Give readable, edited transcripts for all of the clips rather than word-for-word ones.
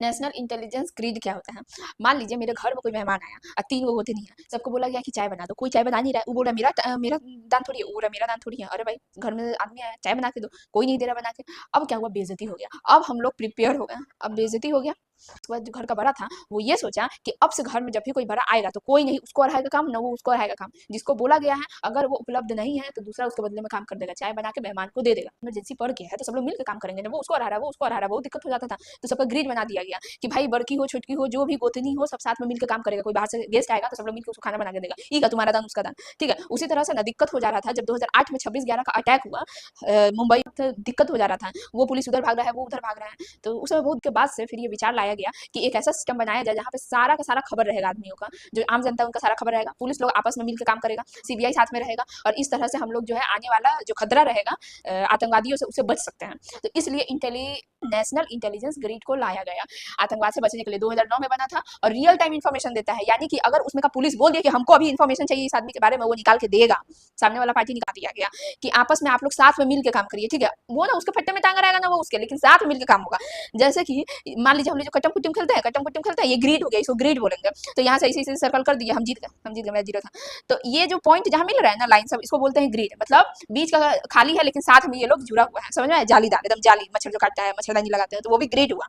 National intelligence grid क्या होता है? मान लीजिए मेरे घर में कोई मेहमान आया और 3 लोग होते नहीं है, सबको बोला गया कि चाय बना दो, कोई चाय बना नहीं रहा है, वो बोल रहा है मेरा दान थोड़ी है, वो बोल रहा है मेरा दान थोड़ी है, अरे भाई घर में आदमी आया चाय बना के दो, कोई नहीं दे रहा बना के। अब क्या हुआ, बेइज्जती हो गया। अब हम लोग प्रिपेयर हो गए, अब बेइज्जती हो गया। उसके बाद जो घर का बड़ा था वो ये सोचा कि अब से घर में जब भी कोई बड़ा आएगा तो कोई नहीं उसको अढ़ाएगा काम, ना वो उसको अढ़ाएगा काम। जिसको बोला गया है अगर वो उपलब्ध नहीं है तो दूसरा उसके बदले में काम कर देगा, चाय बना के मेहमान को दे देगा। इमरजेंसी पड़ गया है तो सब लोग मिलकर काम करेंगे ना, वो उसको अढ़ा रहा है वो उसको अढ़ा रहा है, बहुत दिक्कत हो जाता था। तो सबका ग्रिड बना दिया गया कि भाई बड़की हो छोटकी हो जो भी गोतनी हो सब साथ में मिलकर काम करेगा। कोई बाहर से गेस्ट आएगा तो सब लोग मिलकर उसको खाना बना के देगा, ई का तुम्हारा दान उसका दान, ठीक है। उसी तरह से ना दिक्कत हो जा रहा था जब 2008 में 26/11 का अटैक हुआ मुंबई, तो दिक्कत हो जा रहा था, वो पुलिस उधर भाग रहा है वो उधर भाग रहा है। तो उस समय बहुत के बाद से फिर ये विचार लाया गया कि एक ऐसा सिस्टम बनाया जाए जहाँ पे सारा का सारा खबर रहेगा आदमियों का, जो आम जनता है उनका सारा खबर रहेगा, पुलिस लोग आपस में मिलकर काम करेगा, सीबीआई साथ में रहेगा, और इस तरह से हम लोग जो है आने वाला जो खतरा रहेगा आतंकवादियों से उससे बच सकते हैं। तो इसलिए नेशनल इंटेलिजेंस ग्रिड को लाया गया आतंकवाद से बचने के लिए। 2009 में बना था और रियल टाइम इन्फॉर्मेशन देता है, यानी कि अगर उसमें का पुलिस बोल दिया कि हमको अभी इन्फॉर्मेशन चाहिए इस आदमी के बारे में, वो निकाल के देगा, सामने वाला पार्टी निकाल दिया गया कि आपस में आप लोग साथ में मिलकर काम करिए, ठीक है। वो ना उसके फट्टे में टांगा रहेगा ना वो उसके, लेकिन साथ में मिलकर काम होगा। जैसे कि मान लीजिए हम लोग जो कटम कुटम खेलते हैं ये ग्रिड हो गया, इसको ग्रिड बोलेंगे। तो यहाँ से ऐसे सर्कल कर दिया, हम जीत गए, मैं जीरो था। तो ये जो पॉइंट जहाँ मिल रहा है ना लाइन सब, इसको बोलते हैं ग्रिड। मतलब बीच का खाली है लेकिन साथ में ये लोग जुड़ा हुआ है, समझ में आया? जालीदार एकदम, जाली मच्छर जो काटता है मच्छरदानी लगाते हैं तो वो भी ग्रिड हुआ।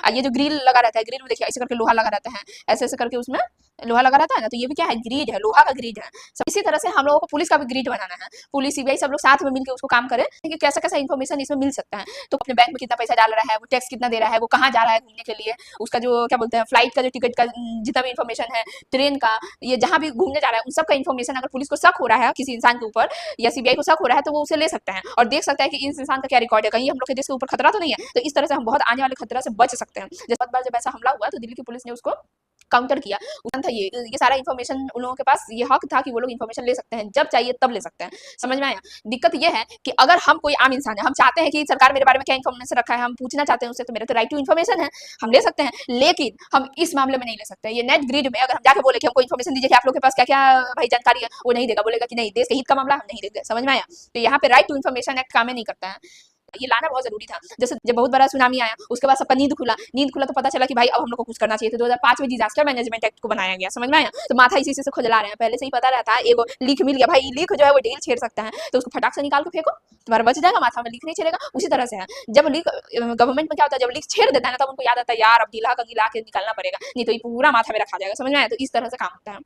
और ये जो ग्रिल लगा रहता है, ग्रिल में देखिए ऐसे करके लोहा लगा रहता है, ऐसे ऐसे करके उसमें लोहा लगा रहता है ना, तो ये भी क्या है, ग्रिड है, लोहा का ग्रिड है। इसी तरह से हम लोगों को पुलिस का भी ग्रिड बनाना है, पुलिस सीबीआई सब लोग साथ में मिलकर उसको काम करें कि कैसा कैसा इन्फॉर्मेशन इसमें मिल सकता है। तो अपने बैंक में कितना पैसा डाल रहा है, वो टैक्स कितना दे रहा है, वो कहाँ जा रहा है घूमने के लिए, उसका जो क्या बोलते हैं फ्लाइट का जो टिकट का जितना भी इन्फॉर्मेशन है, ट्रेन का, ये जहाँ भी घूमने जा रहा है उन सब का इन्फॉर्मेशन अगर पुलिस को शक हो रहा है किसी इंसान के ऊपर या सीबीआई को शक हो रहा है तो वो उसे ले सकता है और देख सकता है कि इस इंसान का क्या रिकॉर्ड है, कहीं हम लोग के देश के ऊपर खतरा तो नहीं है। तो इस तरह से हम बहुत आने वाले खतरा से बच सकते हैं। जैसे बहुत बार जब ऐसा हमला हुआ तो दिल्ली की पुलिस ने उसको काउंटर किया, उतना था ये सारा इन्फॉर्मेशन उन लोगों के पास ये हक था कि वो लोग इन्फॉर्मेशन ले सकते हैं, जब चाहिए तब ले सकते हैं। समझ में आया? दिक्कत ये है कि अगर हम कोई आम इंसान है, हम चाहते हैं कि सरकार मेरे बारे में क्या इन्फॉर्मेशन रखा है, हम पूछना चाहते हैं उससे, तो मेरा तो राइट टू इन्फॉर्मेशन है, हम ले सकते हैं। लेकिन हम इस मामले में नहीं ले सकते। ये नेट ग्रिड में अगर हम जाके बोले कि हमको इन्फॉर्मेशन दीजिए कि आप लोग के पास क्या क्या भाई जानकारी है, वो नहीं देगा, बोलेगा कि नहीं देश के हित का मामला हम नहीं देंगे। समझ में आया? तो यहाँ पे राइट टू इन्फॉर्मेशन एक्ट काम नहीं करता है, ये लाना बहुत जरूरी था। जैसे जब बहुत बड़ा सुनामी आया उसके बाद सबका नींद खुला तो पता चला कि भाई अब हम लोग को कुछ करना चाहिए। तो 2005 में डिजास्टर मैनेजमेंट एक्ट को बनाया गया। समझ में आया? तो माथा इसी से खुजला रहे हैं, पहले से ही पता रहता है एगो लीक मिल गया, भाई लीक जो है वो ढेर छेड़ सकता है, तो उसको फटाक से निकाल के फेंको, तुम्हारा बच जाएगा, माथा में लीक नहीं छेड़ेगा। उसी तरह से है, जब लीक गवर्नमेंट में क्या होता है, जब लीक छेड़ देता है ना तब उनको याद आता है यार अब ढीला का गिला के निकालना पड़ेगा, नहीं तो ये पूरा माथा में रखा जाएगा। समझ में आया? तो इस तरह से काम होता है।